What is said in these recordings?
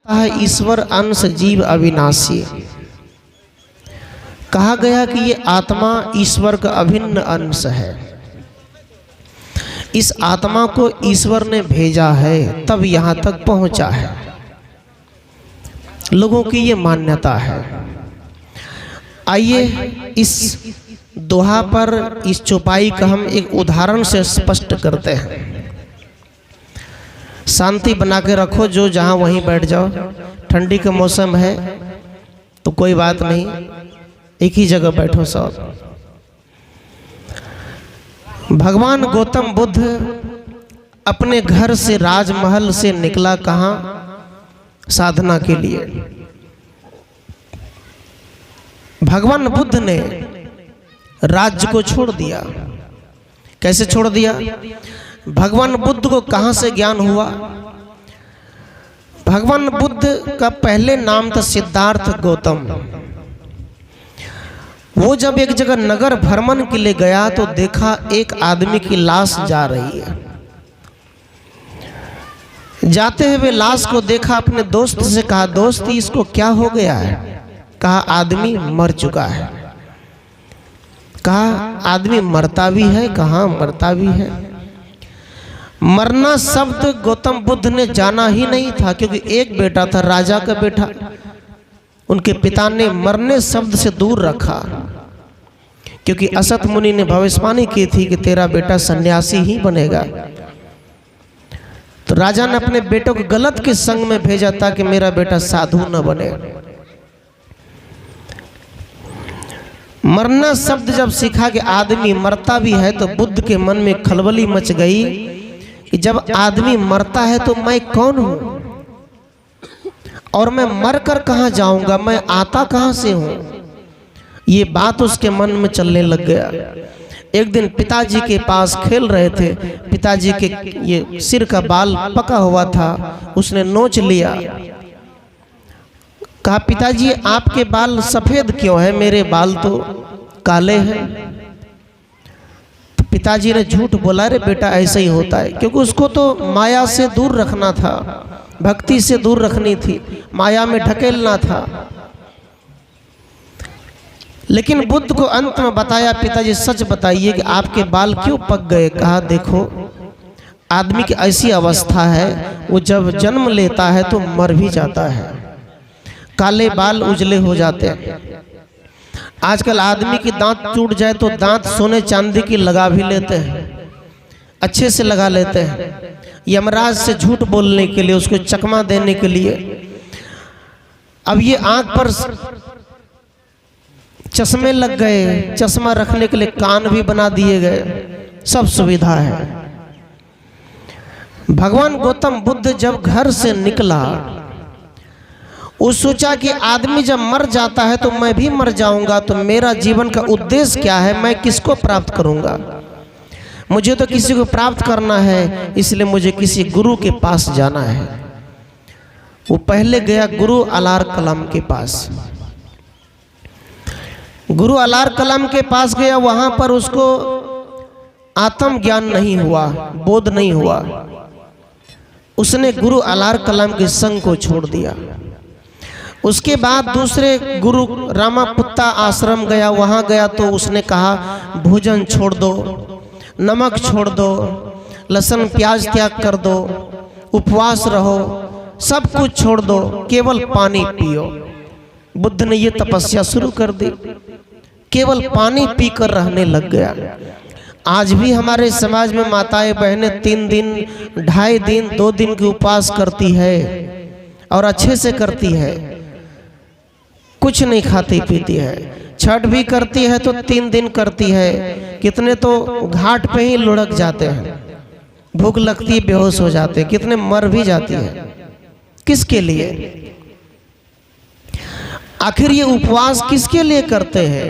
है ईश्वर अंश जीव अविनाशी। कहा गया कि ये आत्मा ईश्वर का अभिन्न अंश है। इस आत्मा को ईश्वर ने भेजा है तब यहाँ तक पहुँचा है। लोगों की ये मान्यता है। आइए इस दोहा पर, इस चौपाई का हम एक उदाहरण से स्पष्ट करते हैं। शांति बना के रखो, जो जहाँ वहीं बैठ जाओ। ठंडी का मौसम है तो कोई बात नहीं, एक ही जगह बैठो सब। भगवान गौतम बुद्ध अपने घर से, राजमहल से निकला कहाँ? साधना के लिए। भगवान बुद्ध ने राज्य को छोड़ दिया। कैसे छोड़ दिया? भगवान बुद्ध को कहाँ से ज्ञान हुआ? भगवान बुद्ध का पहले नाम था सिद्धार्थ गौतम। वो जब एक जगह नगर भ्रमण के लिए गया तो देखा एक आदमी की लाश जा रही है। जाते हुए लाश को देखा, अपने दोस्त से कहा, दोस्त इसको क्या हो गया है? कहा आदमी मर चुका है। कहा आदमी मरता भी है? कहाँ मरता भी है। मरना शब्द गौतम बुद्ध ने जाना ही नहीं था, क्योंकि एक बेटा था, राजा का बेटा। उनके पिता ने मरने शब्द से दूर रखा, क्योंकि असत मुनि ने भविष्यवाणी की थी कि तेरा बेटा सन्यासी ही बनेगा। तो राजा ने अपने बेटों को गलत के संग में भेजा ताकि मेरा बेटा साधु न बने। मरना शब्द जब सीखा कि आदमी मरता भी है, तो बुद्ध के मन में खलबली मच गई कि जब आदमी मरता है तो मैं कौन हूं और मैं मरकर कहां जाऊंगा, मैं आता कहां से हूं। ये बात उसके मन में चलने लग गया। एक दिन पिताजी के पास खेल रहे थे। पिताजी के ये सिर का बाल पका हुआ था, उसने नोच लिया। कहा पिताजी आपके बाल सफेद क्यों है, मेरे बाल तो काले हैं। तो पिताजी ने झूठ बोला, रे बेटा ऐसा ही होता है, क्योंकि उसको तो माया से दूर रखना था, भक्ति से दूर रखनी थी, माया में ढकेलना था। लेकिन बुद्ध को अंत में बताया, पिताजी सच बताइए कि आपके बाल क्यों पक गए। कहा देखो आदमी की ऐसी अवस्था है, वो जब जन्म लेता है तो मर भी जाता है, काले बाल उजले हो जाते हैं। आजकल आदमी की दांत टूट जाए तो दांत सोने चांदी की लगा भी लेते हैं, अच्छे से लगा लेते हैं, यमराज से झूठ बोलने के लिए, उसको चकमा देने के लिए। अब ये आंख पर चश्मे लग गए, चश्मा रखने के लिए कान भी बना दिए गए, सब सुविधा है। भगवान गौतम बुद्ध जब घर से निकला, वो सोचा कि आदमी जब मर जाता है तो मैं भी मर जाऊंगा, तो मेरा जीवन का उद्देश्य क्या है, मैं किसको प्राप्त करूंगा। मुझे तो किसी को प्राप्त करना है, इसलिए मुझे किसी गुरु के पास जाना है। वो पहले गया गुरु अलार कलाम के पास। गुरु अलार कलाम के पास गया, वहां पर उसको आत्म ज्ञान नहीं हुआ, बोध नहीं हुआ। उसने गुरु अलार कलाम के संग को छोड़ दिया। उसके बाद दूसरे गुरु रामापुत्ता आश्रम गया, वहां गया तो उसने कहा भोजन छोड़ दो, नमक छोड़ दो, लहसुन प्याज त्याग कर दो, उपवास रहो, सब कुछ छोड़ दो, केवल पानी पियो। बुद्ध ने ये तपस्या शुरू कर दी, केवल पानी पीकर रहने लग गया। आज भी हमारे समाज में माताएं बहनें 3 दिन, 2.5 दिन, 2 दिन की उपवास करती है और अच्छे से करती है, कुछ नहीं खाती पीती है। छठ भी करती है तो 3 दिन करती है। कितने तो घाट पे ही लुढ़क जाते हैं, भूख लगती है बेहोश हो जाते हैं, कितने मर भी जाती है। किसके लिए? आखिर ये उपवास किसके लिए करते हैं?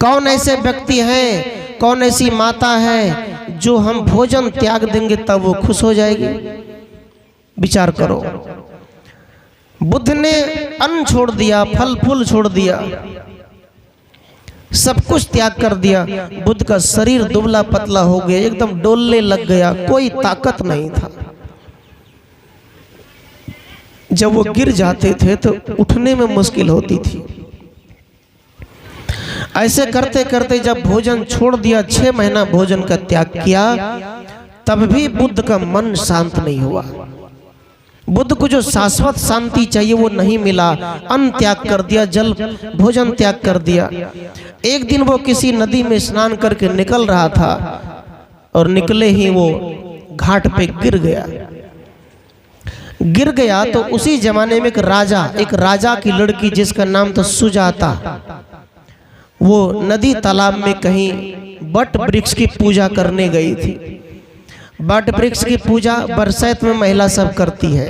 कौन ऐसे व्यक्ति हैं, कौन ऐसी माता है जो हम भोजन त्याग देंगे तब वो खुश हो जाएगी? विचार करो। बुद्ध ने अन्न छोड़ दिया, फल फूल छोड़ दिया, सब कुछ त्याग कर दिया। बुद्ध का शरीर दुबला पतला हो गया, एकदम डोलने लग गया, कोई ताकत नहीं था। जब वो गिर जाते थे तो उठने में मुश्किल होती थी। ऐसे करते करते जब भोजन छोड़ दिया, 6 महीना भोजन का त्याग किया, तब भी बुद्ध का मन शांत नहीं हुआ। बुद्ध को जो शाश्वत शांति चाहिए वो नहीं मिला। अन्न त्याग कर दिया, जल भोजन त्याग कर दिया। एक दिन वो किसी नदी में स्नान करके निकल रहा था और निकले ही वो घाट पे गिर गया। तो उसी जमाने में एक राजा की लड़की जिसका नाम था सुजाता, वो नदी तालाब में कहीं बट वृक्ष की पूजा करने गई थी। बट वृक्ष की पूजा बरसात में महिला सब करती है।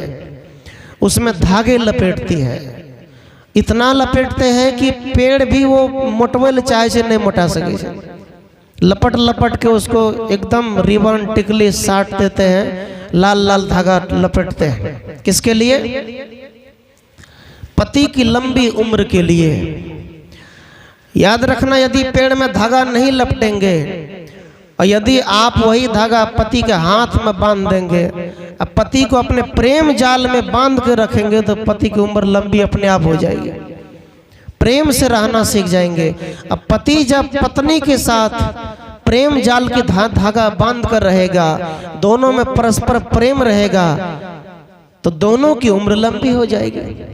उसमें धागे लपेटती है, इतना लपेटते हैं कि पेड़ भी वो मोटवेल चाहे से नहीं मोटा सके। लपट लपट के उसको एकदम रिबन टिकली साट देते हैं, लाल लाल धागा लपेटते हैं। किसके लिए? पति की लंबी उम्र के लिए। याद रखना, यदि पेड़ में धागा नहीं लपटेंगे और यदि आप वही धागा पति के हाथ में बांध देंगे, अब पति को अपने प्रेम जाल में बांध के रखेंगे तो पति की उम्र लंबी अपने आप हो जाएगी। प्रेम से रहना सीख जाएंगे। अब पति जब पत्नी के साथ प्रेम जाल की धागा बांध कर रहेगा, दोनों में परस्पर प्रेम रहेगा, तो दोनों की उम्र लंबी हो जाएगी।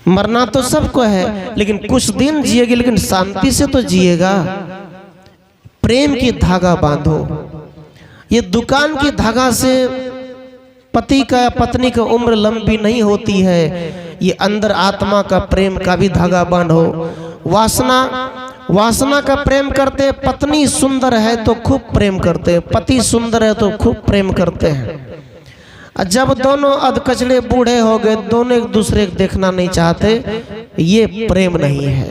मरना तो सबको है, लेकिन कुछ दिन जिएगी, लेकिन शांति से तो जिएगा। प्रेम की धागा बांधो। ये दुकान की धागा से पति का पत्नी का उम्र लंबी नहीं होती है। ये अंदर आत्मा का प्रेम का भी धागा बांधो। वासना का प्रेम करते, पत्नी सुंदर है तो खूब प्रेम करते, पति सुंदर है तो खूब प्रेम करते हैं। जब दोनों अधकचड़े बूढ़े हो गए, दोनों एक दूसरे को देखना नहीं चाहते, ये प्रेम नहीं है,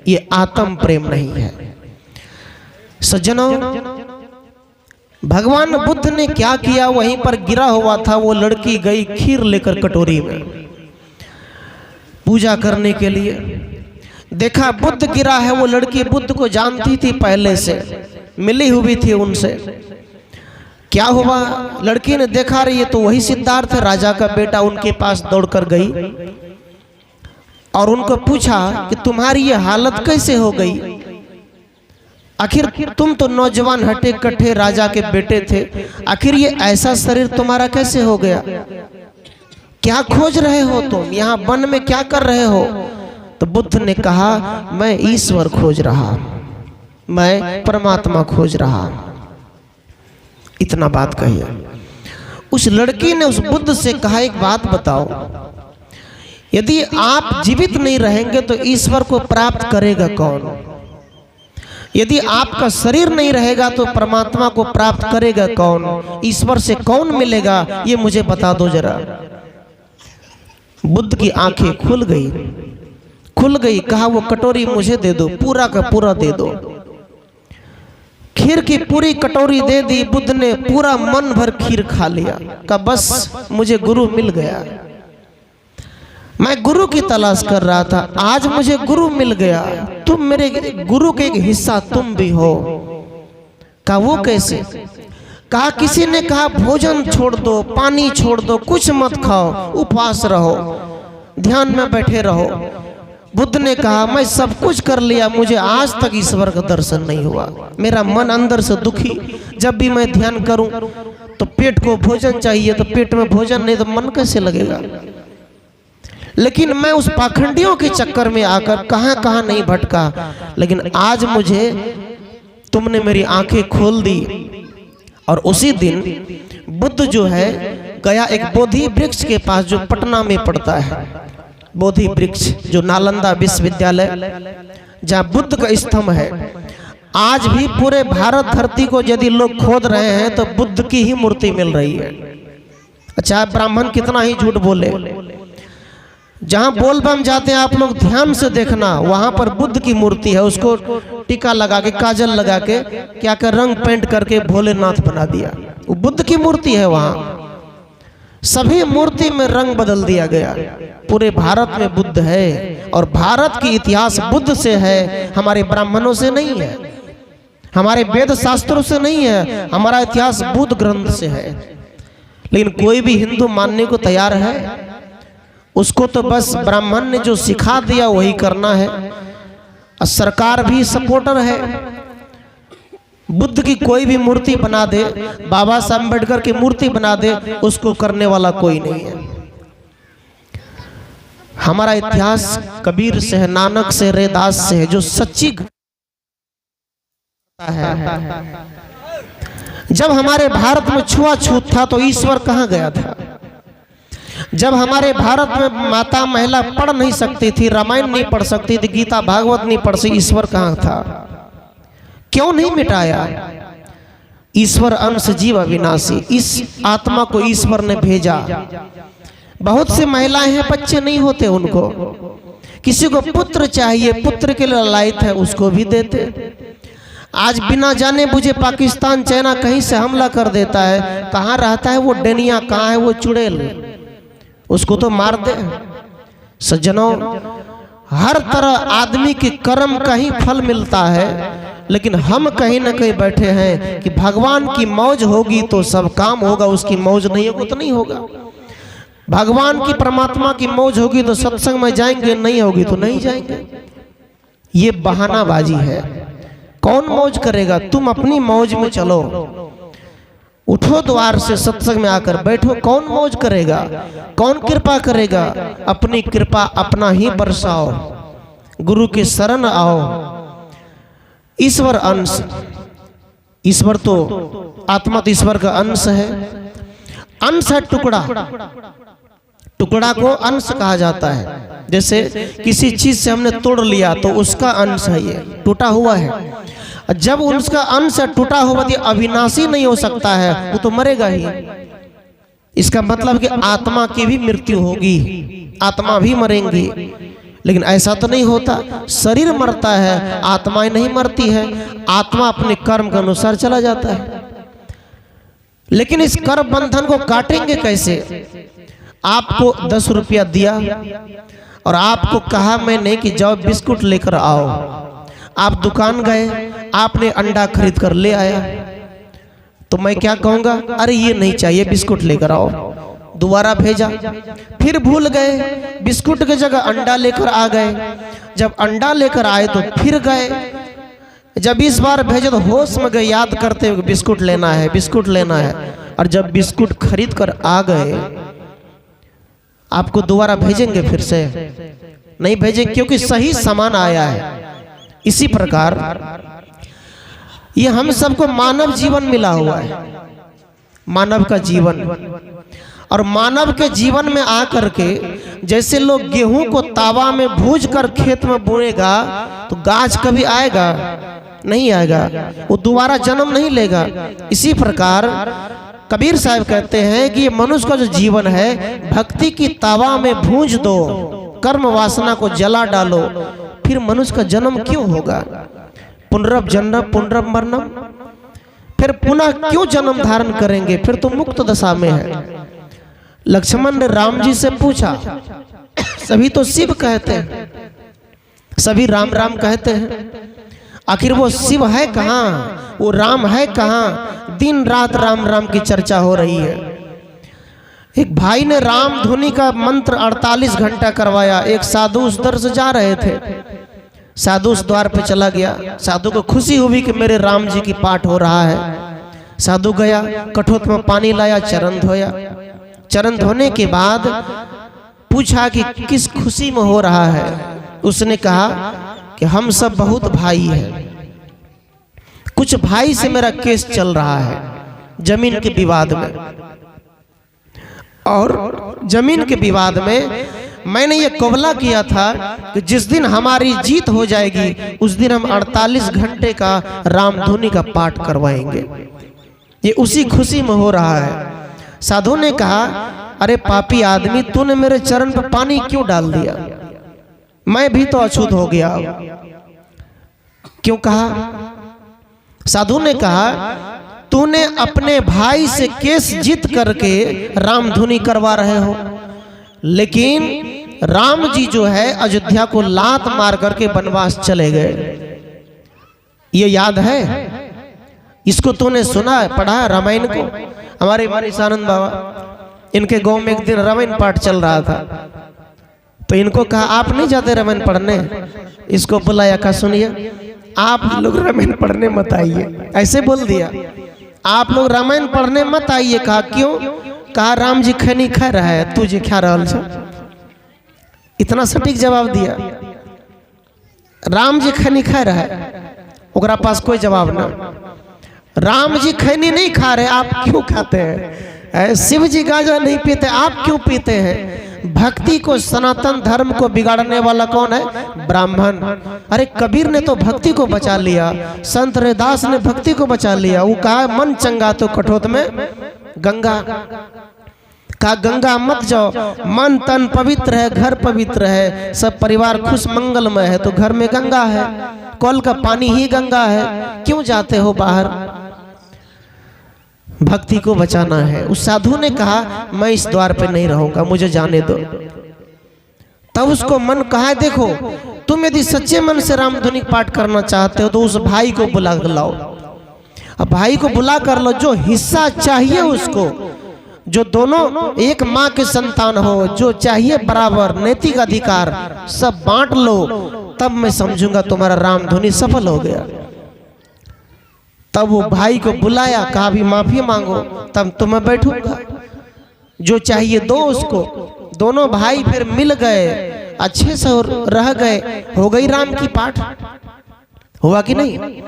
ये आत्म प्रेम नहीं है। सज्जनों, भगवान बुद्ध ने क्या किया? वहीं पर गिरा हुआ था वो लड़की, गई खीर लेकर कटोरी में पूजा करने के लिए। देखा बुद्ध गिरा है, वो लड़की बुद्ध को जानती थी, पहले से मिली हुई थी उनसे। क्या हुआ? लड़की ने देखा रही है तो वही सिद्धार्थ राजा का बेटा, उनके पास दौड़कर गई और उनको पूछा कि तुम्हारी ये हालत कैसे हो गई? आखिर तुम तो नौजवान हटे कट्ठे राजा के बेटे थे, आखिर ये ऐसा शरीर तुम्हारा कैसे हो गया? क्या खोज रहे हो तुम? यहाँ वन में क्या कर रहे हो? तो बुद्ध ने कहा, मैं ईश्वर खोज रहा, मैं परमात्मा खोज रहा। इतना बात कही। उस लड़की ने उस बुद्ध से कहा, एक बात बताओ, यदि आप जीवित नहीं रहेंगे तो ईश्वर को प्राप्त करेगा कौन? यदि आपका शरीर नहीं रहेगा तो परमात्मा को प्राप्त करेगा कौन? ईश्वर से कौन मिलेगा? ये मुझे बता दो जरा। बुद्ध की आंखें खुल गई। कहा, वो कटोरी मुझे दे दो, पूरा का पूरा दे दो। खीर की पूरी कटोरी दे दी। बुद्ध ने पूरा मन भर खीर खा लिया। कहा, बस मुझे गुरु मिल गया। मैं गुरु की तलाश कर रहा था, आज मुझे गुरु मिल गया। तुम मेरे गुरु के एक हिस्सा तुम भी हो। कहा, वो कैसे? कहा, किसी ने कहा भोजन छोड़ दो, पानी छोड़ दो, कुछ मत खाओ, उपवास रहो, ध्यान में बैठे रहो। बुद्ध ने कहा, मैं सब कुछ कर लिया, मुझे आज तक ईश्वर का दर्शन नहीं हुआ। मेरा मन अंदर से दुखी, जब भी मैं ध्यान करूं तो पेट को भोजन चाहिए, तो पेट में भोजन नहीं तो मन कैसे लगेगा? लेकिन मैं उस पाखंडियों के चक्कर में आकर कहां नहीं भटका, लेकिन आज मुझे तुमने मेरी आंखें खोल दी। और उसी दिन बुद्ध जो है गया एक बोधि वृक्ष के पास, जो पटना में पड़ता है, बोधि वृक्ष जो नालंदा विश्वविद्यालय, जहाँ बुद्ध का स्तंभ है। आज भी पूरे भारत धरती को यदि लोग खोद रहे हैं तो बुद्ध की ही मूर्ति मिल रही है। अच्छा, ब्राह्मण कितना ही झूठ बोले, जहाँ बोलबम जाते हैं आप लोग ध्यान से देखना, वहां पर बुद्ध की मूर्ति है। उसको टीका लगा के, काजल लगा के, क्या कर रंग पेंट करके भोलेनाथ बना दिया। वो बुद्ध की मूर्ति है। वहां सभी मूर्ति में रंग बदल दिया गया। पूरे भारत में बुद्ध है और भारत की इतिहास बुद्ध से है, हमारे ब्राह्मणों से नहीं है, हमारे वेद शास्त्रों से नहीं है, हमारा इतिहास बुद्ध ग्रंथ से है। लेकिन कोई भी हिंदू मानने को तैयार है? उसको तो बस ब्राह्मण ने जो सिखा दिया वही करना है। और सरकार भी सपोर्टर है। बुद्ध की कोई भी मूर्ति बना दे, बाबा साहब अम्बेडकर की मूर्ति बना दे, उसको करने वाला कोई नहीं है। हमारा इतिहास कबीर से है, नानक से, रैदास से है, जो सच्ची है। जब हमारे भारत में छुआछूत था तो ईश्वर कहाँ गया था? जब हमारे भारत में माता महिला पढ़ नहीं सकती थी, रामायण नहीं पढ़ सकती थी, गीता भागवत नहीं पढ़ सकती, ईश्वर कहाँ था? क्यों नहीं मिटाया? ईश्वर अंश जीव अविनाशी, इस आत्मा को ईश्वर ने भेजा। बहुत से महिलाएं हैं, बच्चे नहीं होते उनको, किसी को पुत्र चाहिए, पुत्र के लिए लायक है, उसको भी देते। आज बिना जाने बुझे पाकिस्तान चाइना कहीं से हमला कर देता है। कहाँ रहता है वो डेनिया, कहाँ है वो चुड़ैल, उसको तो मार दे। सज्जनों, हर तरह आदमी के कर्म का ही फल मिलता है, लेकिन हम कहीं ना कहीं बैठे हैं कि भगवान की मौज होगी तो सब काम होगा, उसकी मौज नहीं होगी तो नहीं होगा। भगवान की, परमात्मा की मौज होगी तो सत्संग में जाएंगे, नहीं होगी तो नहीं जाएंगे। ये बहानाबाजी है। कौन मौज करेगा? तुम अपनी मौज में चलो, उठो द्वार से, सत्संग में आकर बैठो। कौन मौज करेगा? कौन कृपा करेगा? अपनी कृपा अपना ही बरसाओ, गुरु के शरण आओ। ईश्वर अंश, ईश्वर तो आत्मा तो ईश्वर का अंश है। अंश है टुकड़ा, टुकड़ा को अंश कहा जाता है। जैसे किसी चीज से हमने तोड़ लिया तो उसका अंश है, ये टूटा हुआ है। जब उसका अंश टूटा हुआ तो अविनाशी नहीं हो सकता है, वो तो मरेगा ही। इसका मतलब कि आत्मा की भी मृत्यु होगी, आत्मा भी मरेंगी। लेकिन ऐसा तो नहीं होता, शरीर मरता है, आत्माएं नहीं मरती है। आत्मा अपने कर्म के अनुसार चला जाता है। लेकिन इस कर्म बंधन को काटेंगे कैसे? आपको 10 रुपया दिया और आपको कहा मैंने कि जाओ बिस्कुट लेकर आओ। आप दुकान गए, आपने अंडा खरीद कर ले आया, तो मैं क्या कहूँगा? अरे ये नहीं चाहिए, बिस्कुट लेकर आओ। दोबारा भेजा, फिर भूल गए, बिस्कुट की जगह अंडा लेकर आ गए। जब अंडा लेकर आए तो फिर गए। जब इस बार भेजे तो होश में गए, याद करते हुए बिस्कुट लेना है, बिस्कुट लेना है। और जब बिस्कुट खरीद कर आ गए, आपको दोबारा भेजेंगे? फिर से नहीं भेजेंगे, क्योंकि सही सामान आया है। इसी प्रकार ये हम सबको मानव जीवन मिला हुआ है, मानव का जीवन। और मानव के जीवन में आकर के जैसे लोग गेहूं को तावा में भूज कर खेत में बोएगा तो गाछ कभी आएगा? नहीं आएगा, वो दोबारा जन्म नहीं लेगा। इसी प्रकार कबीर साहब कहते हैं कि ये मनुष्य का जो जीवन है, भक्ति की तावा में भूंज दो, कर्म वासना को जला डालो, फिर मनुष्य का जन्म क्यों होगा? पुनरभ जन्म पुनरभ मरणम, फिर पुनः क्यों जन्म धारण करेंगे? फिर तो मुक्त दशा में है। लक्ष्मण ने राम जी से पूछा, सभी तो शिव कहते हैं, सभी राम राम कहते हैं, आखिर वो शिव है कहाँ, वो राम है कहाँ? दिन रात राम राम की चर्चा हो रही है। एक भाई ने राम धुनी का मंत्र 48 घंटा करवाया। एक साधु उस दर से जा रहे थे, साधु उस द्वार पे चला गया। साधु को खुशी हुई कि मेरे राम जी की पाठ हो रहा है। साधु गया, कठोत में पानी लाया, चरण धोया। चरण धोने के बाद पूछा कि किस खुशी में हो रहा है? उसने कहा कि हम सब बहुत भाई हैं, कुछ भाई से मेरा केस चल रहा है जमीन के विवाद में, और जमीन के विवाद में मैंने ये कबला किया था कि जिस दिन हमारी जीत हो जाएगी उस दिन हम 48 घंटे का रामधुनी का पाठ करवाएंगे। ये उसी खुशी में हो रहा है। साधु ने कहा, अरे पापी आदमी, तूने मेरे चरण पर पानी क्यों डाल दिया? मैं भी तो अछूत हो गया। क्यों कहा? साधु ने कहा, तूने अपने भाई से केस जीत करके रामधुनी करवा रहे हो, लेकिन राम जी जो है अयोध्या को लात मार करके वनवास चले गए। ये याद है? इसको तूने सुना है, पढ़ा है रामायण को? हमारे ईशानंद बाबा, इनके गांव में एक दिन रामायण पाठ चल रहा था। तो इनको कहा आप नहीं जाते रामायण पढ़ने, इसको बुलाया, कहा सुनिए आप लोग रामायण पढ़ने मत आइए, ऐसे बोल दिया, आप लोग रामायण पढ़ने मत आइए। कहा क्यों? कहा राम जी खैनी खा रहा है, तुझे क्या रहल छ? इतना सटीक जवाब दिया, राम जी खैनी खा रहा है, ओकरा पास कोई जवाब ना। राम जी खैनी नहीं खा रहे, आप क्यों खाते हैं? शिव जी गांजा नहीं पीते, आप क्यों पीते हैं? भक्ति को, सनातन धर्म को बिगाड़ने वाला कौन है? ब्राह्मण। अरे कबीर ने तो भक्ति को बचा लिया, संत रविदास ने भक्ति को बचा लिया। वो कहा मन चंगा तो कठोत में गंगा, कहा गंगा मत जाओ, मन तन पवित्र है, घर पवित्र है, सब परिवार खुश मंगलमय है, तो घर में गंगा है, कल का पानी ही गंगा है, क्यों जाते हो बाहर? भक्ति को बचाना है। उस साधु ने कहा मैं इस द्वार पे नहीं रहूंगा, मुझे जाने दो। तब उसको मन कहा देखो तुम यदि सच्चे मन से रामधुनी पाठ करना चाहते हो तो उस भाई को बुला कर लाओ। अब भाई को बुला कर लो, जो हिस्सा चाहिए उसको, जो दोनों एक माँ के संतान हो, जो चाहिए बराबर नैतिक अधिकार, सब बांट लो, तब मैं समझूंगा तुम्हारा रामधुनी सफल हो गया। तब वो भाई को बुलाया, कहा भी माफी मांगो, तब तो मैं बैठूंगा, जो चाहिए दो उसको। दोनों भाई फिर मिल गए, अच्छे से रह गए, हो गई राम की पाठ। हुआ कि नहीं?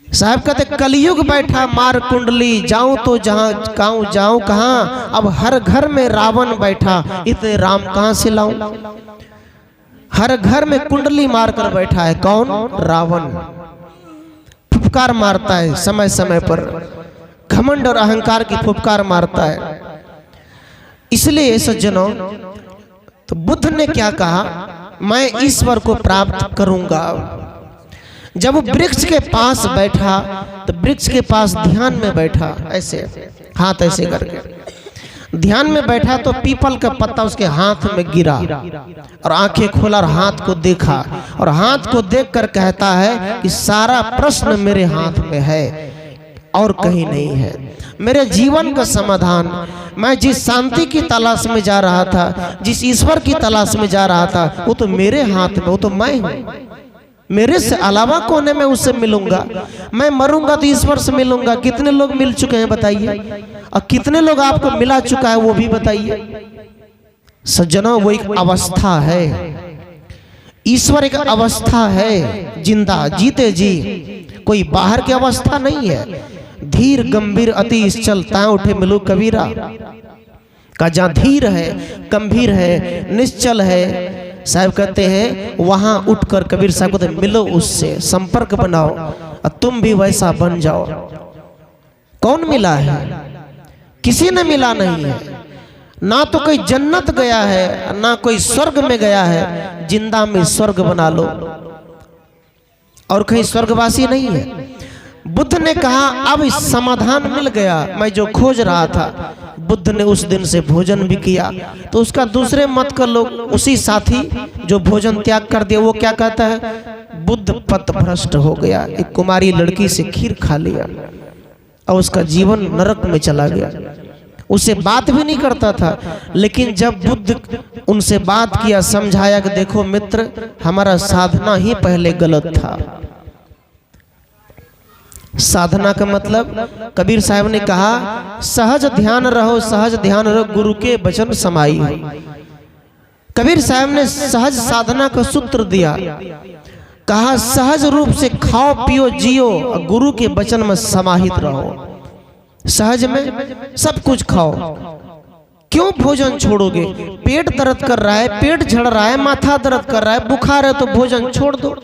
साहब कहते कलयुग बैठा मार कुंडली, जाऊं तो जहां काऊं जाऊं कहां, अब हर घर में रावण बैठा, इतने राम कहां से लाऊं। हर घर में कुंडली मार कर बैठा है, कौन? रावण। फुफकार मारता है समय समय पर, घमंड और अहंकार की फुफकार मारता है। इसलिए सज्जनों, तो बुद्ध ने क्या कहा? मैं ईश्वर को प्राप्त करूंगा। जब वो वृक्ष के पास बैठा तो वृक्ष के पास ध्यान में बैठा, ऐसे हाथ ऐसे करके ध्यान में बैठा, तो पीपल का पत्ता उसके हाथ में गिरा और आंखें खोला और हाथ को देखा, और हाथ को देखकर कहता है कि सारा प्रश्न मेरे हाथ में है और कहीं नहीं है। मेरे जीवन का समाधान, मैं जिस शांति की तलाश में जा रहा था, जिस ईश्वर की तलाश में जा रहा था, वो तो मेरे हाथ में, वो तो मैं हूँ। मेरे से अलावा कौन है? मैं उससे मिलूंगा, मैं मरूंगा तो ईश्वर से मिलूंगा। कितने लोग मिल चुके हैं बताइए, और कितने लोग आपको मिला चुका है वो भी बताइए। सज्जनों, वो एक अवस्था है, ईश्वर एक अवस्था है, जिंदा जीते जी, कोई बाहर की अवस्था नहीं है। धीर गंभीर अति निश्चल तां उठे मिलू कबीरा, का जहाँ धीर है, गंभीर है, निश्चल है, साहब कहते हैं वहां उठकर कबीर साहब कहते मिलो उससे, संपर्क बनाओ और तुम भी वैसा बन जाओ। कौन मिला है? किसी ने मिला नहीं है। ना तो कोई जन्नत गया है, ना कोई स्वर्ग में गया है। जिंदा में स्वर्ग बना लो, और कहीं स्वर्गवासी नहीं है। बुद्ध ने कहा अब समाधान मिल गया, मैं जो खोज रहा था। बुद्ध ने उस दिन से भोजन भी किया। तो उसका दूसरे मत का लोग, उसी साथी जो भोजन त्याग कर दिया, वो क्या कहता है? बुद्ध पथ भ्रष्ट हो गया, एक कुमारी लड़की से खीर खा लिया और उसका जीवन नरक में चला गया। उससे बात भी नहीं करता था, लेकिन जब बुद्ध उनसे बात किया, समझाया कि देखो मित्र, हमारा साधना ही पहले गलत था। साधना का मतलब, कबीर साहब ने कहा सहज ध्यान रहो, सहज ध्यान रहो, गुरु के वचन समाई हो। कबीर साहब ने सहज साधना का सूत्र दिया, कहा सहज रूप से खाओ पियो जियो, गुरु के वचन में समाहित रहो। सहज में सब कुछ खाओ, क्यों भोजन छोड़ोगे? पेट दर्द कर रहा है, पेट झड़ रहा है, माथा दर्द कर रहा है, बुखार है, तो भोजन छोड़ दो।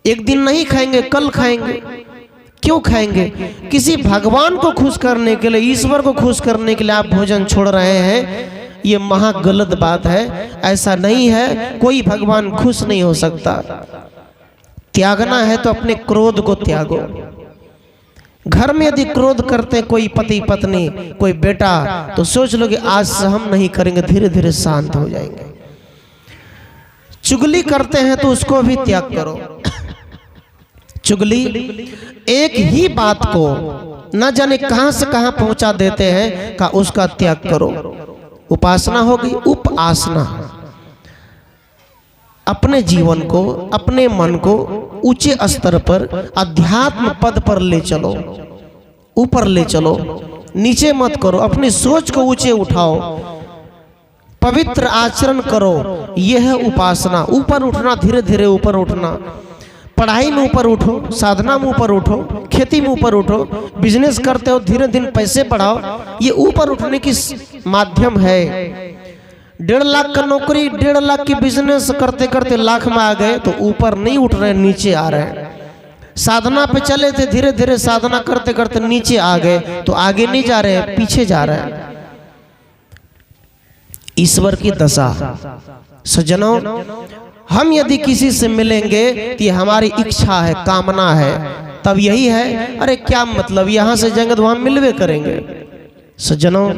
एक दिन नहीं खाएंगे, कल खाएंगे। क्यों खाएंगे? किसी भगवान को खुश करने के लिए, ईश्वर को खुश करने के लिए आप भोजन छोड़ रहे हैं, ये महा गलत बात है। ऐसा नहीं है, कोई भगवान खुश नहीं हो सकता। त्यागना है तो अपने क्रोध को त्यागो। घर में यदि क्रोध करते कोई पति पत्नी, कोई बेटा, तो सोच लो कि आज से हम नहीं करेंगे, धीरे धीरे शांत हो जाएंगे। चुगली करते हैं तो उसको भी त्याग करो। चुगली एक ही बात को न जाने कहां से कहां पहुंचा देते हैं, का उसका त्याग करो। उपासना होगी, उपासना। अपने जीवन को, अपने मन को ऊंचे स्तर पर, अध्यात्म पद पर ले चलो, ऊपर ले चलो, नीचे मत करो। अपनी सोच को ऊंचे उठाओ, पवित्र आचरण करो। यह है उपासना। ऊपर उठना, धीरे धीरे ऊपर उठना। पढ़ाई में ऊपर उठो, साधना में ऊपर उठो, खेती में ऊपर उठो, बिजनेस करते हो धीरे धीरे पैसे बढ़ाओ। ये ऊपर उठने की माध्यम है। 1.5 लाख का नौकरी, 1.5 लाख की बिजनेस करते करते लाख में आ गए तो ऊपर नहीं उठ रहे, नीचे आ रहे हैं। साधना पे चले थे, धीरे धीरे साधना करते करते नीचे आ गए तो आगे नहीं जा रहे, पीछे जा रहे हैं। ईश्वर की दशा। सज्जनों, हम यदि किसी से मिलेंगे तो ये हमारी इच्छा है, कामना है, तब यही है। अरे क्या मतलब, यहां से जाएंगे तो वहां मिलवे करेंगे। सज्जनों,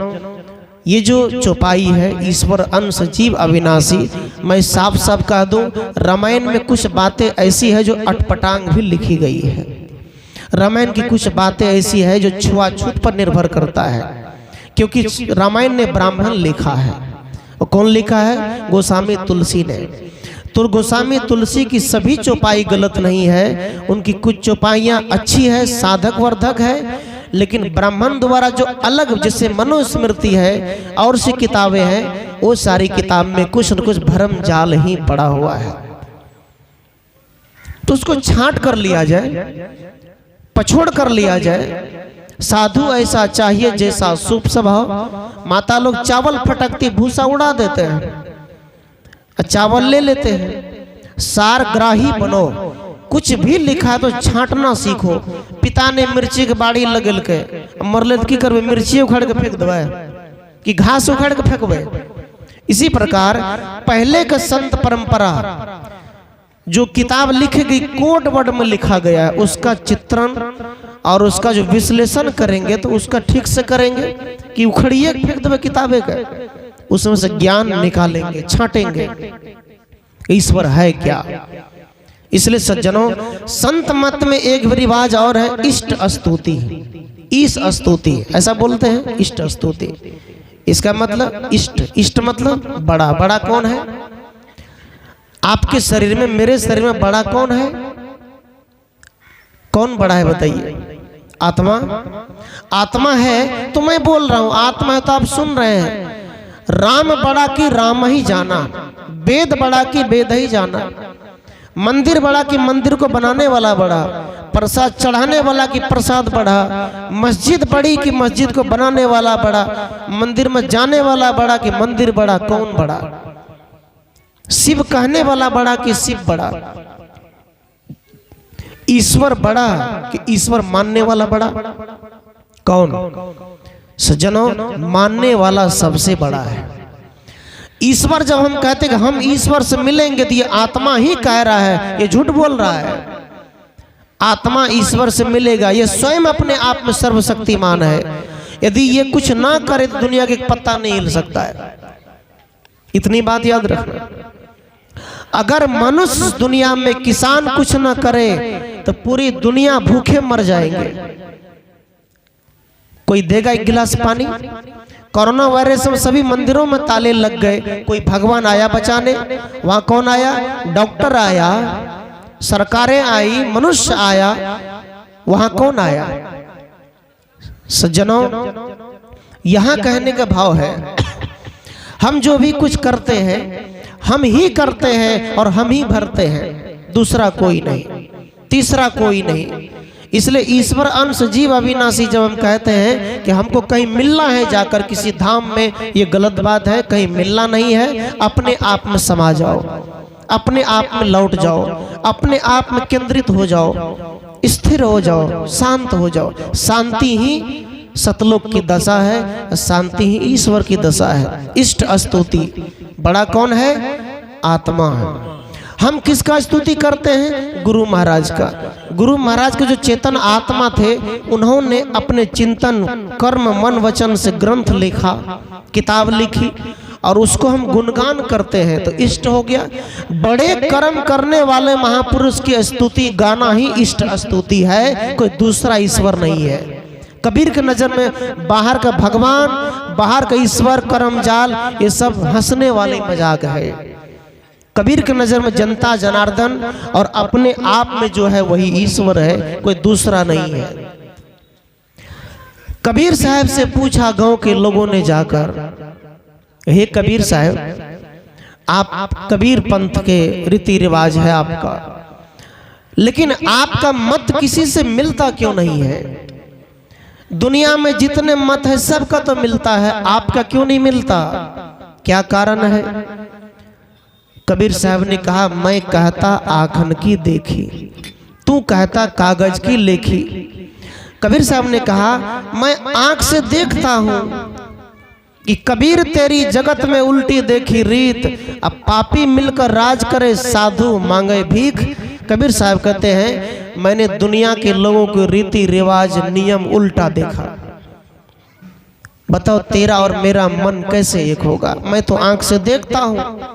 ये जो चौपाई है, ईश्वर अंश जीव अविनाशी, मैं साफ साफ कह दूं, रामायण में कुछ बातें ऐसी है जो अटपटांग भी लिखी गई है। रामायण की कुछ बातें ऐसी है जो छुआछूत पर निर्भर करता है, क्योंकि रामायण ने ब्राह्मण लिखा है। और कौन लिखा है? गोस्वामी तुलसी ने। तो गोस्वामी तुलसी की सभी चौपाई गलत नहीं है, उनकी कुछ चौपाइयाँ अच्छी है, साधक वर्धक है, लेकिन ब्राह्मण द्वारा जो अलग, जैसे मनुस्मृति है और सी किताबें हैं, वो सारी किताब में कुछ न कुछ भरम जाल ही पड़ा हुआ है। तो उसको छांट कर लिया जाए, पछोड़ कर लिया जाए। साधु ऐसा चाहिए जैसा शुभ स्वभाव। माता लोग चावल फटकती भूसा उड़ा देते हैं, चावल ले लेते हैं। सार ग्राही बनो। कुछ भी लिखा है तो छांटना सीखो। पिता ने मिर्ची के बाड़ी लगल के मरले की करवे, मिर्ची उखाड़ के फेंक देवे कि घास उखाड़ के फेंकवे। इसी प्रकार पहले का संत परंपरा जो किताब लिखी गई, कोड वर्ड में लिखा गया है, उसका चित्रण और उसका जो विश्लेषण करेंगे तो उसका ठीक से करेंगे कि उखड़िए फेंक देवे किताबें का, उसमें से ज्ञान निकालेंगे, छांटेंगे ईश्वर है क्या। इसलिए सज्जनों, संत मत में एक रिवाज और है, इष्ट स्तुति। ईश स्तुति ऐसा बोलते हैं, इष्ट स्तुति। इसका मतलब इष्ट, इष्ट मतलब बड़ा। बड़ा कौन है? आपके शरीर में, मेरे शरीर में बड़ा कौन है? कौन बड़ा है बताइए? आत्मा। आत्मा है तो मैं बोल रहा हूं, आत्मा है तो आप सुन रहे हैं। राम बड़ा की राम ही जाना, वेद बड़ा की वेद ही जाना, मंदिर बड़ा की मंदिर को बनाने वाला बड़ा, प्रसाद चढ़ाने वाला की प्रसाद बड़ा, मस्जिद बड़ी की मस्जिद को बनाने वाला बड़ा, मंदिर में जाने वाला बड़ा कि मंदिर बड़ा। कौन बड़ा? शिव कहने वाला बड़ा कि शिव बड़ा? ईश्वर बड़ा कि ईश्वर मानने वाला बड़ा? कौन? सज्जनों, मानने वाला सबसे बड़ा है। ईश्वर जब हम कहते हैं कि हम ईश्वर से मिलेंगे तो ये आत्मा ही कह रहा है, ये झूठ बोल रहा है। आत्मा ईश्वर से मिलेगा, ये स्वयं अपने आप में सर्वशक्तिमान है। यदि ये कुछ ना करे तो दुनिया के एक पत्ता नहीं हिल सकता है। इतनी बात याद रखना। अगर मनुष्य दुनिया में किसान कुछ ना करे तो पूरी दुनिया भूखे मर जाएंगे। कोई देगा एक गिलास पानी? कोरोना वायरस में सभी मंदिरों में ताले लग गए, कोई भगवान आया बचाने? वहां कौन आया? डॉक्टर आया, सरकारें आई, मनुष्य आया, वहां कौन आया? सज्जनों, यहां कहने का भाव है, हम जो भी कुछ करते हैं हम ही करते हैं और हम ही भरते हैं, दूसरा कोई नहीं, तीसरा कोई नहीं। इसलिए ईश्वर अंश जीव अविनाशी जब हम कहते हैं कि हमको कहीं मिलना है जाकर किसी धाम में, ये गलत बात है। कहीं मिलना नहीं है, अपने आप में समा जाओ, अपने आप में लौट जाओ, अपने आप में केंद्रित हो जाओ, स्थिर हो जाओ, शांत हो जाओ। शांति ही सतलोक की दशा है, शांति ही ईश्वर की दशा है। इष्ट स्तुति। बड़ा कौन है? आत्मा है। हम किसका स्तुति करते हैं? गुरु महाराज का। गुरु महाराज के जो चेतन आत्मा थे, उन्होंने अपने चिंतन, कर्म, मन, वचन से ग्रंथ लिखा, किताब लिखी, और उसको हम गुणगान करते हैं तो इष्ट हो गया। बड़े कर्म करने वाले महापुरुष की स्तुति गाना ही इष्ट स्तुति है, कोई दूसरा ईश्वर नहीं है। कबीर के नजर में बाहर का भगवान, बाहर का ईश्वर, कर्म जाल, ये सब हंसने वाले मजाक है। कबीर की नजर में जनता जनार्दन और अपने आप में जो है वही ईश्वर है, कोई दूसरा नहीं है। कबीर साहब से पूछा गांव के लोगों ने जाकर, हे कबीर साहब, आप कबीर पंथ के रीति रिवाज है आपका, लेकिन आपका मत किसी से मिलता क्यों नहीं है? दुनिया में जितने मत है सबका तो मिलता है, आपका क्यों नहीं मिलता? क्या कारण है? कबीर साहब ने कहा, मैं कहता आखन की देखी, तू कहता कागज की लेखी। कबीर साहब ने कहा, मैं आंख से देखता हूं कि कबीर तेरी जगत में उल्टी देखी रीत, अब पापी मिलकर राज करे साधु मांगे भीख। कबीर साहब कहते हैं, मैंने दुनिया के लोगों के रीति रिवाज नियम उल्टा देखा। बताओ तेरा और मेरा मन कैसे एक होगा? मैं तो आंख से देखता हूं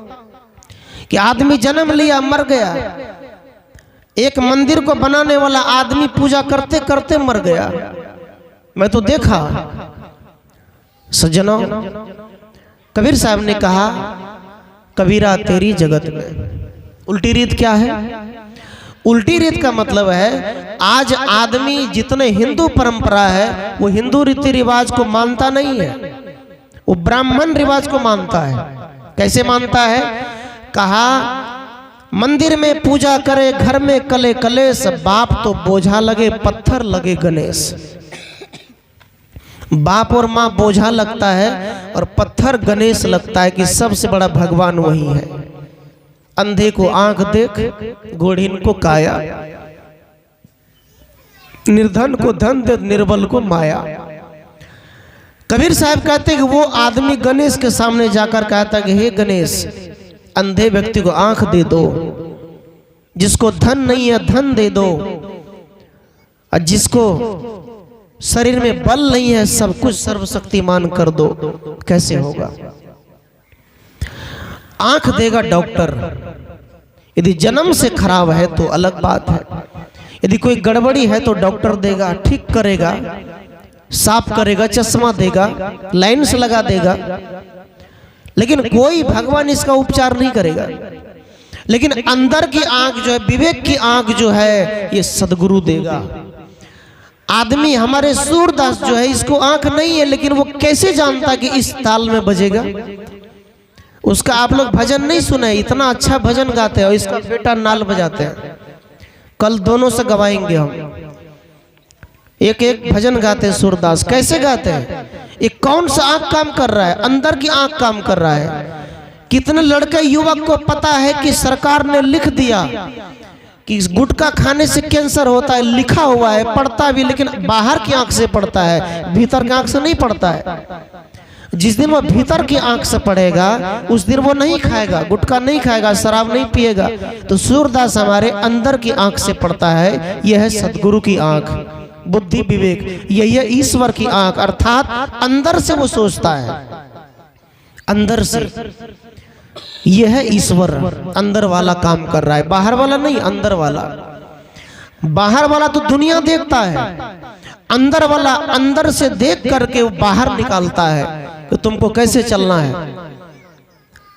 कि आदमी जन्म लिया मर गया, एक मंदिर को बनाने वाला आदमी पूजा करते करते मर गया, मैं तो देखा। सज्जनों, कबीर साहब ने कहा, कबीरा तेरी जगत में उल्टी रीत क्या है? उल्टी रीत का मतलब है, आज आदमी जितने हिंदू परंपरा है वो हिंदू रीति रिवाज को मानता नहीं है, वो ब्राह्मण रिवाज को मानता है। कैसे मानता है? कहा, मंदिर में पूजा करे घर में कले कलेश, बाप तो बोझा लगे पत्थर लगे गणेश। बाप और माँ बोझा लगता है और पत्थर गणेश लगता है कि सबसे बड़ा भगवान वही है। अंधे को आंख देख, घोड़ीन को काया, निर्धन को धन दे, निर्बल को माया। कबीर साहब कहते कि वो आदमी गणेश के सामने जाकर कहता कि हे गणेश, अंधे व्यक्ति को आंख दे दो, जिसको धन नहीं है धन दे दो, और जिसको शरीर में बल नहीं है सब कुछ सर्वशक्तिमान कर दो। कैसे होगा? आंख देगा डॉक्टर, यदि जन्म से खराब है तो अलग बात है, यदि कोई गड़बड़ी है तो डॉक्टर देगा, ठीक करेगा, साफ करेगा, चश्मा देगा, लाइन्स लगा देगा, लेकिन कोई भगवान इसका उपचार नहीं करेगा। लेकिन अंदर की आंख जो है, विवेक की आंख जो है, ये सदगुरु देगा। आदमी हमारे सूरदास जो है, इसको आंख नहीं है, लेकिन वो कैसे जानता कि इस ताल में बजेगा? उसका आप लोग भजन नहीं सुने, इतना अच्छा भजन गाते हैं, और इसका बेटा नाल बजाते हैं। कल दोनों से गवाएंगे हम, एक एक भजन गाते हैं सूरदास। कैसे गाते हैं? ये कौन सा आंख काम कर रहा है? अंदर की आंख काम कर रहा है। कितने लड़के युवक को पता है कि सरकार ने लिख दिया कि गुटखा खाने से कैंसर होता है, लिखा हुआ है, पढ़ता भी, लेकिन बाहर की आंख से पढ़ता है, भीतर की आंख से नहीं पढ़ता है। जिस दिन वो भीतर की आंख से पढ़ेगा उस दिन वो नहीं खाएगा, गुटखा नहीं खाएगा, शराब नहीं पिएगा। तो सूरदास हमारे अंदर की आंख से पढ़ता है। यह है सदगुरु की आंख, बुद्धि विवेक, यही है ईश्वर की आंख, अर्थात अंदर से वो सोचता है, अंदर से। यह है ईश्वर, अंदर वाला काम कर रहा है, बाहर वाला नहीं, अंदर वाला। बाहर वाला तो दुनिया देखता है, अंदर वाला अंदर से देख करके वो बाहर निकालता है कि तुमको कैसे चलना है।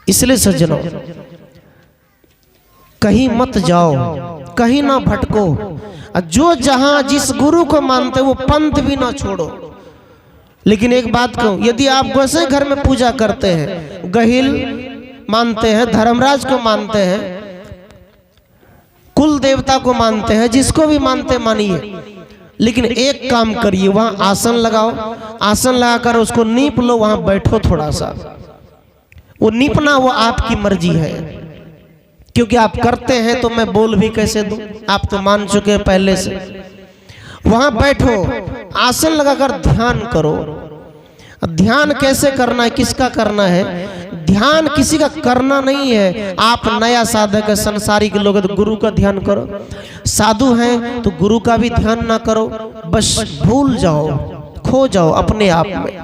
इसलिए सज्जनों, कहीं मत जाओ, कहीं ना भटको, जो जहां जिस गुरु को मानते वो पंथ भी ना छोड़ो। लेकिन एक बात कहूं, यदि आप गोसाई घर में पूजा करते हैं, गहिल मानते हैं, धर्मराज को मानते हैं, कुल देवता को मानते हैं, जिसको भी मानते मानिए, लेकिन एक काम करिए, वहां आसन लगाओ, आसन लगाकर उसको नीप लो, वहां बैठो थोड़ा सा। वो नीपना वो आपकी मर्जी है, क्योंकि आप करते हैं तो मैं बोल भी कैसे दूं, आप तो मान चुके हैं पहले से। वहां बैठो, आसन लगाकर ध्यान करो। ध्यान कैसे करना है, किसका करना है? ध्यान किसी का करना नहीं है। आप नया साधक है, संसारिक लोग तो गुरु का ध्यान करो, साधु हैं तो गुरु का भी ध्यान ना करो, बस भूल जाओ, खो जाओ अपने आप में।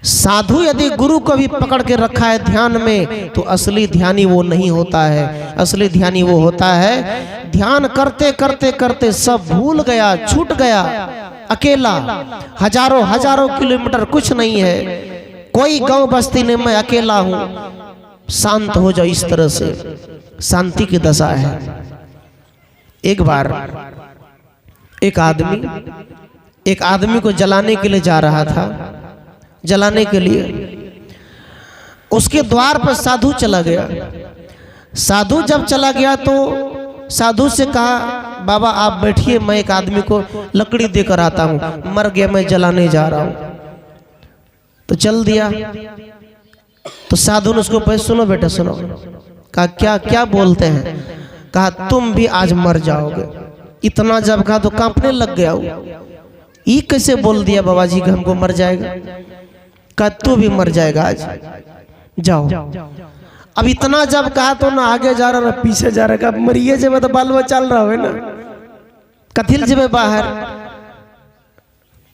साधु यदि गुरु को भी पकड़ के रखा है ध्यान में, तो असली ध्यानी वो नहीं होता है। असली ध्यानी वो होता है ध्यान करते करते करते सब भूल गया, छूट गया, अकेला, हजारों हजारों किलोमीटर कुछ नहीं है, कोई गांव बस्ती नहीं, मैं अकेला हूं, शांत हो जाओ, इस तरह से शांति की दशा है। एक बार एक आदमी को जलाने के लिए जा रहा था, जलाने के लिए उसके द्वार पर साधु चला गया। साधु जब चला गया तो साधु से कहा, बाबा आप बैठिए, मैं एक आदमी को लकड़ी देकर आता हूँ, मर गया, मैं जलाने जा रहा हूँ। तो चल दिया। तो साधु ने उसको पहले, सुनो बेटा सुनो। कहा क्या क्या बोलते हैं? कहा तुम भी आज मर जाओगे। इतना जब कहा तो कांपने लग गया वो, ये कैसे बोल दिया बाबा जी कि हमको मर जाएगा? कहा तू भी मर जाएगा आज, जाओ। अब इतना जब कहा तो ना आगे जा रहा ना पीछे जा रहा। कहा मरिए जब तो बाल बच्चा चल रहा है ना, कथिल जब बाहर।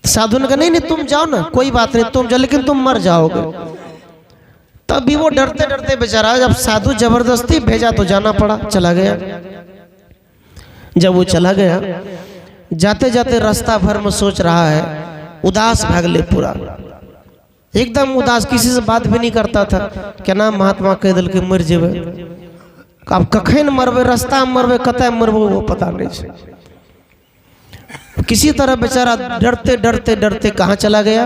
साधु ने कहा नहीं नहीं तुम जाओ ना, कोई बात नहीं तुम जाओ, लेकिन तुम मर जाओगे। तभी वो डरते डरते बेचारा, जब साधु जबरदस्ती भेजा तो जाना पड़ा, चला गया। जब वो चला गया, जाते जाते रास्ता भर में सोच रहा है, उदास भागले पूरा, एकदम उदास, किसी से बात भी नहीं करता था। क्या नाम महात्मा कह दिल के मर जेबे, अब कखन मरबे, रास्ता में मरबे, कतय मरबे वो पता नहीं। किसी तरह बेचारा डरते डरते डरते कहाँ चला गया?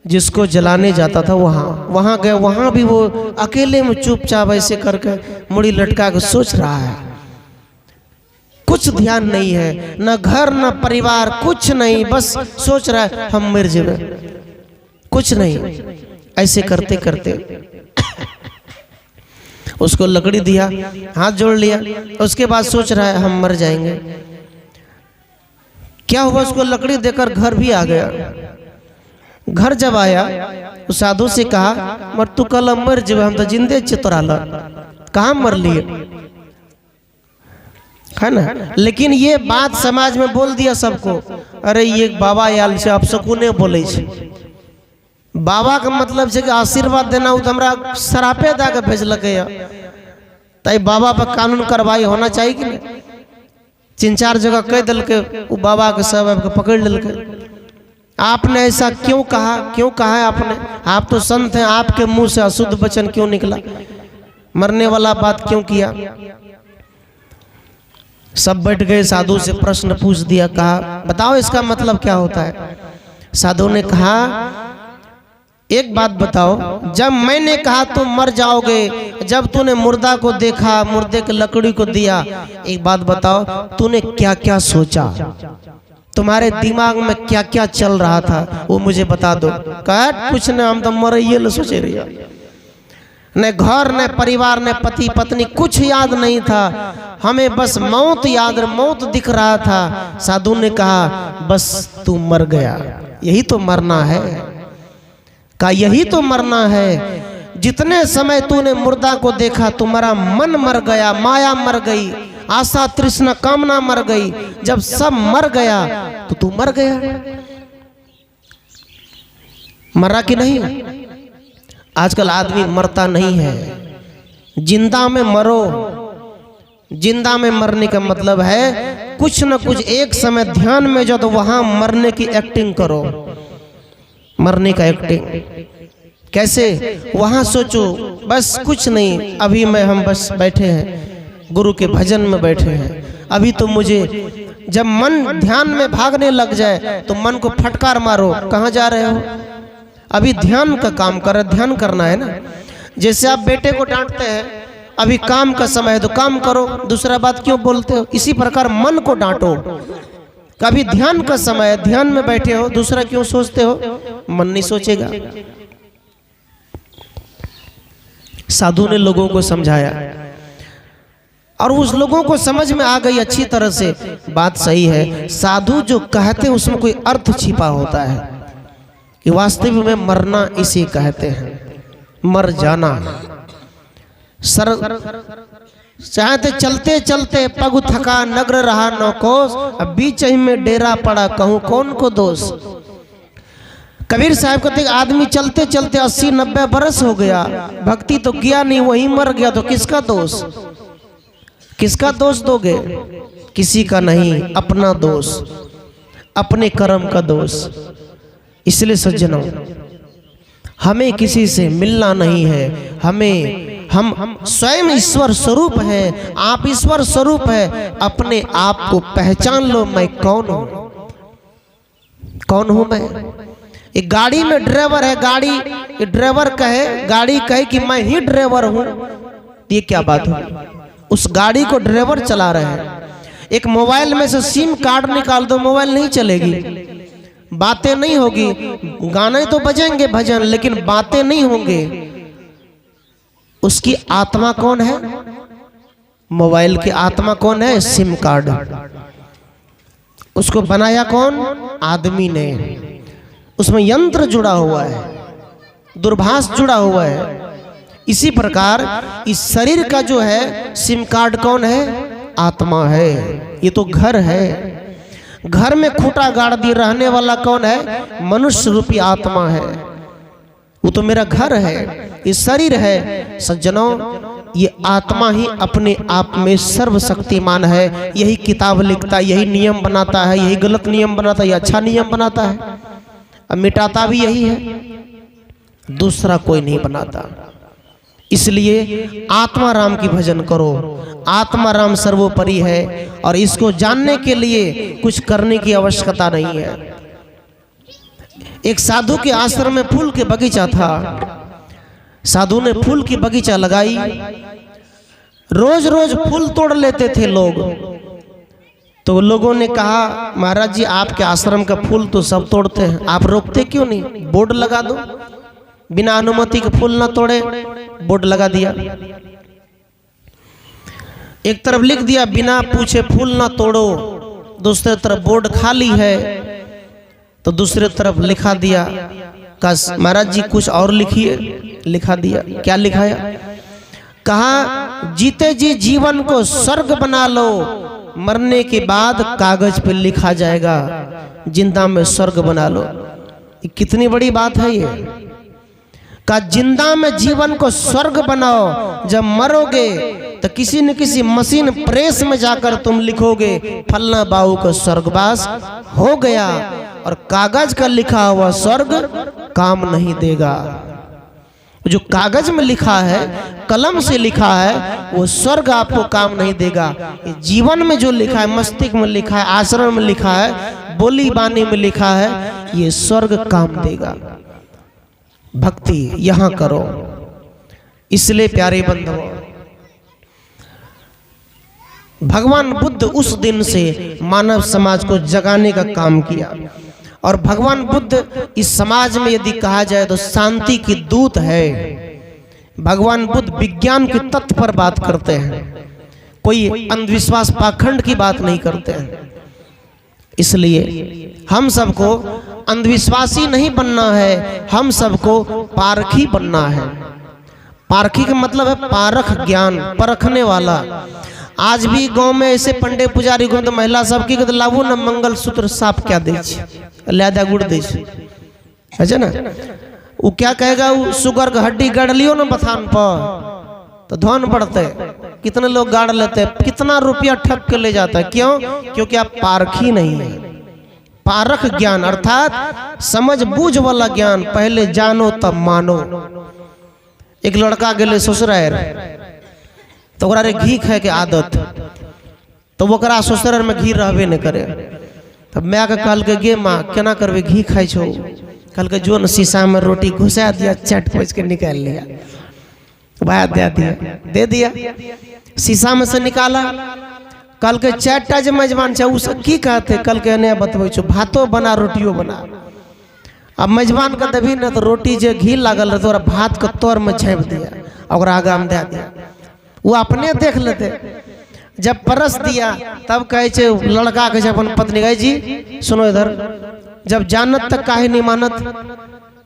जिसको जलाने जाता था वहां गया। वहां भी वो अकेले में चुपचाप ऐसे करके मुड़ी लटका के सोच रहा है, कुछ ध्यान नहीं है, न घर न परिवार, कुछ नहीं, बस सोच रहा है हम मर जेबे, कुछ नहीं। ऐसे करते करते उसको लकड़ी दिया, हाथ जोड़ लिया, उसके बाद सोच रहा है हम मर जाएंगे। क्या हुआ, उसको लकड़ी देकर घर भी आ गया। घर जब आया उस साधु से कहा, मर तू कल मर जब, हम तो जिंदे चितराला, कहाँ मर लिए, है ना। लेकिन ये बात समाज में बोल दिया सबको, अरे ये बाबा आयल से आप सकुने बोले छे। बाबा का मतलब है कि आशीर्वाद देना, तो हमरा सरापे दा के भेजलक। तई बाबा पर कानून कार्रवाई होना चाहिए कि नहीं? 3-4 जगह कह दिल के वो बाबा के सब आपको पकड़ लिलके। आपने ऐसा क्यों कहा, क्यों कहा है आपने? आप तो संत हैं, आपके मुंह से अशुद्ध वचन क्यों निकला, मरने वाला बात क्यों किया? सब बैठ गए, साधु से प्रश्न पूछ दिया, कहा बताओ इसका मतलब क्या होता है? साधु ने कहा एक बात बताओ, जब मैंने कहा तुम मर जाओगे, जब तूने मुर्दा को देखा, मुर्दे के लकड़ी को दिया, एक बात बताओ तूने क्या क्या सोचा, तुम्हारे दिमाग में क्या क्या चल रहा था, वो मुझे बता दो। कहा कुछ न, हम तो मर सोचे रही, न घर न परिवार न पति पत्नी कुछ याद नहीं था, हमें बस मौत याद, मौत दिख रहा था। साधु ने कहा बस तू मर गया, यही तो मरना है। कहा यही तो मरना है, जितने समय तूने मुर्दा को देखा तुम्हारा मन मर गया, माया मर गई, आशा तृष्णा कामना मर गई, जब सब मर गया तो तू मर गया। मरा कि नहीं? आजकल आदमी मरता नहीं है, जिंदा में मरो। जिंदा में मरने का मतलब है कुछ न कुछ एक समय ध्यान में जाओ तो वहां मरने की एक्टिंग करो। मरने का एक्टिंग कैसे? वहां सोचो बस कुछ नहीं, अभी मैं हम बस बैठे हैं गुरु के भजन में बैठे हैं, अभी तो मुझे, जब मन ध्यान में भागने लग जाए तो मन को फटकार मारो, कहाँ जा रहे हो? अभी ध्यान का काम कर, ध्यान करना है ना। जैसे आप बेटे को डांटते हैं, अभी काम का समय है तो काम करो, दूसरा बात क्यों बोलते हो? इसी प्रकार मन को डांटो, कभी ध्यान का समय है, ध्यान में बैठे हो, दूसरा क्यों सोचते हो? मन नहीं सोचेगा। साधु ने लोगों को समझाया और उस लोगों को समझ में आ गई अच्छी तरह से, बात सही है। साधु जो कहते हैं उसमें कोई अर्थ छिपा होता है कि वास्तव में मरना इसे कहते हैं, मर जाना। चाहते चलते चलते पग थका नगर रहा नौकोस, अब बीच ही में डेरा पड़ा कहूँ कौन को दोष। कबीर साहब कहते आदमी चलते चलते 80-90 बरस हो गया, भक्ति तो किया नहीं, वहीं मर गया, तो किसका दोष? किसका दोष दोगे? किसी का नहीं, अपना दोष, अपने कर्म का दोष। इसलिए सज्जनों, हमें किसी से मिलना नहीं है, हमें हम स्वयं ईश्वर स्वरूप हैं, आप ईश्वर स्वरूप है, अपने आप को पहचान लो, मैं कौन हूं, कौन हूं मैं। एक गाड़ी में ड्राइवर है, गाड़ी ड्राइवर कहे, गाड़ी कहे कि मैं ही ड्राइवर हूं, ये क्या बात है? उस गाड़ी को ड्राइवर चला रहे हैं। एक मोबाइल में से सिम कार्ड निकाल दो, मोबाइल नहीं चलेगी, बातें नहीं होगी, गाने तो बजेंगे भजन, लेकिन बातें नहीं होंगे। उसकी आत्मा कौन है? मोबाइल की आत्मा कौन है? SIM card. उसको बनाया कौन? आदमी ने। उसमें यंत्र जुड़ा हुआ है, दूरभाष जुड़ा हुआ है। इसी प्रकार इस शरीर का जो है सिम कार्ड कौन है? आत्मा है। ये तो घर है, घर में खूंटा गाड़ दिए रहने वाला कौन है? मनुष्य रूपी आत्मा है, वो तो मेरा घर है, ये शरीर है। सज्जनों, ये आत्मा ही अपने आप में सर्वशक्तिमान है। यही किताब लिखता है, यही नियम बनाता है, यही गलत नियम बनाता है, यही अच्छा नियम बनाता है, अब मिटाता भी यही है, दूसरा कोई नहीं बनाता। इसलिए आत्मा राम की भजन करो, आत्मा राम सर्वोपरि है, और इसको जानने के लिए कुछ करने की आवश्यकता नहीं है। एक साधु के आश्रम में फूल के बगीचा था, साधु ने फूल की बगीचा लगाई, रोज रोज फूल तोड़ लेते थे लोग। तो लोगों ने कहा, महाराज जी आपके आश्रम का फूल तो सब तोड़ते हैं, आप रोकते क्यों नहीं? बोर्ड लगा दो, बिना अनुमति के फूल ना तोड़े, बोर्ड लगा दिया। एक तरफ लिख दिया बिना पूछे फूल ना तोड़ो, दूसरे तरफ बोर्ड खाली है, तो दूसरे तरफ लिखा दिया, महाराज जी कुछ और लिखिए, लिखा दिया। क्या लिखाया? कहा जीते जी जीवन को स्वर्ग बना लो, मरने के बाद कागज पे लिखा जाएगा जिंदा में स्वर्ग बना लो। कितनी बड़ी बात है ये। का जिंदा में जीवन को स्वर्ग बनाओ, जब मरोगे तो किसी न किसी मशीन प्रेस में जाकर तुम लिखोगे फलना बाबू का स्वर्गवास हो गया, और कागज का लिखा हुआ स्वर्ग काम नहीं देगा। जो कागज में लिखा है, कलम से लिखा है, वो स्वर्ग आपको काम नहीं देगा। जीवन में जो लिखा है, मस्तिष्क में लिखा है, आचरण में लिखा है, बोली बानी में लिखा है, ये स्वर्ग काम देगा। भक्ति यहां करो। इसलिए प्यारे बंधुओं, भगवान बुद्ध उस दिन से मानव समाज को जगाने का काम किया, और भगवान बुद्ध इस समाज में यदि कहा जाए तो शांति की दूत है। भगवान बुद्ध विज्ञान के तत्व पर बात करते हैं, कोई अंधविश्वास पाखंड की बात नहीं करते हैं। इसलिए हम सबको अंधविश्वासी नहीं बनना है, हम सबको पारखी बनना है। पारखी का मतलब है पारख ज्ञान, परखने वाला। आज भी गांव में ऐसे पंडे पुजारी को तो महिला सब की तो लाबू न मंगल सूत्र साफ क्या दे, लादा गुड़ दे, है ना? वो क्या कहेगा, वो शुगर का हड्डी गाड़ लियो ना बथान पर तो धन बढ़ते। कितने लोग गाड़ लेते हैं, कितना रुपया ठग के ले जाता है, क्यों? क्योंकि आप पारखी नहीं है। पारख ज्ञान अर्थात समझ बूझ वाला ज्ञान, पहले जानो तब मानो। एक लड़का गेले ससुराल, तो ओकरा रे घी खाए के आदत, तो ओकरा ससुराल में घी रहबे न करे। तब मैं के कहल के गे माँ केना करबे, घी खाई छो? कहल के जो न शीशा में रोटी घुसा दिया, चट पोछ के निकाल लिया, भाई दे दिया। शीशा में से निकाला, कल के 4टा जो मेजबान छे उसे की कहते, कल के नया बतबै छो भातो बना रोटियो बना। अब मेजबान के देवी न तो रोटी जो घी लागल रहे, भात के तोर में झाँप दिया, और आगा में दे दिया। वो अपने देख लेते, जब परस दिया तब कहे लड़का के अपन पत्नी, गई जी सुनो इधर, जब जानत तक काहे नहीं मानत?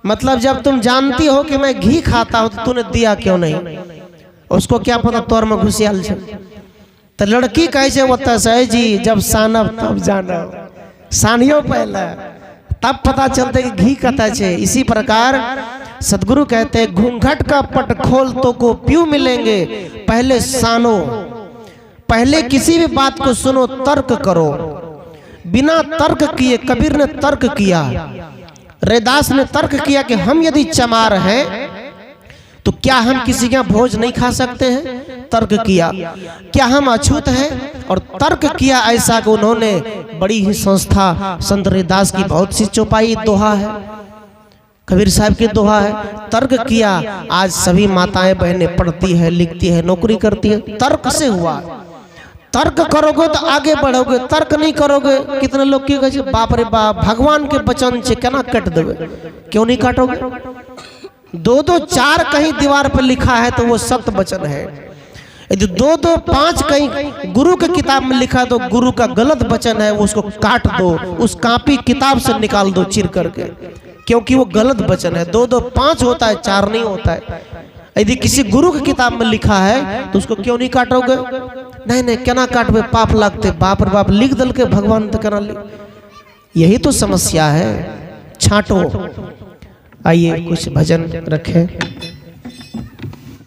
मतलब जब तुम जानती हो कि मैं घी खाता हूं तो तूने दिया क्यों नहीं? उसको क्या पता तोर में घुसियाल छे। तो लड़की कहे होता है जी, जब सानब तब जानब, सानियो पहले तब पता चलते कि घी कता छे। इसी प्रकार सदगुरु कहते हैं घूंघट का पट खोल तो को प्यू मिलेंगे, पहले सानो, पहले किसी भी बात को सुनो, तर्क करो। बिना तर्क किए कबीर ने तर्क किया, रैदास ने तर्क किया कि हम यदि चमार हैं तो क्या हम किसी का भोज नहीं खा सकते हैं? तर्क किया। क्या हम अछूत हैं? और तर्क किया ऐसा कि उन्होंने बड़ी ही संस्था संत रविदास की बहुत सी चौपाई दोहा है, कबीर साहब की दोहा है। तर्क किया। आज सभी माताएं बहनें पढ़ती है, लिखती है, नौकरी करती है, तर्क से हुआ। तर्क करोगे तो आगे बढ़ोगे, तर्क नहीं करोगे। कितने लोग की कहे बाप रे बाप भगवान के वचन से केना कट देवे, क्यों नहीं काटोगे? दो दो चार कहीं दीवार पर लिखा है तो वो सत्य वचन है। यदि दो दो पांच कहीं गुरु के किताब में लिखा तो गुरु का गलत वचन है, वो उसको काट दो, उस कॉपी किताब से निकाल दो चिर करके, क्योंकि वो गलत वचन है। दो दो पांच होता है, चार नहीं होता है। यदि किसी गुरु की किताब में लिखा है तो उसको क्यों नहीं काटोगे? नहीं नहीं केना काटवे, पाप लगते। बाप रे बाप लिख दल के भगवान तो केना लिख, यही तो समस्या है। छांटो। आइए कुछ भजन रखें।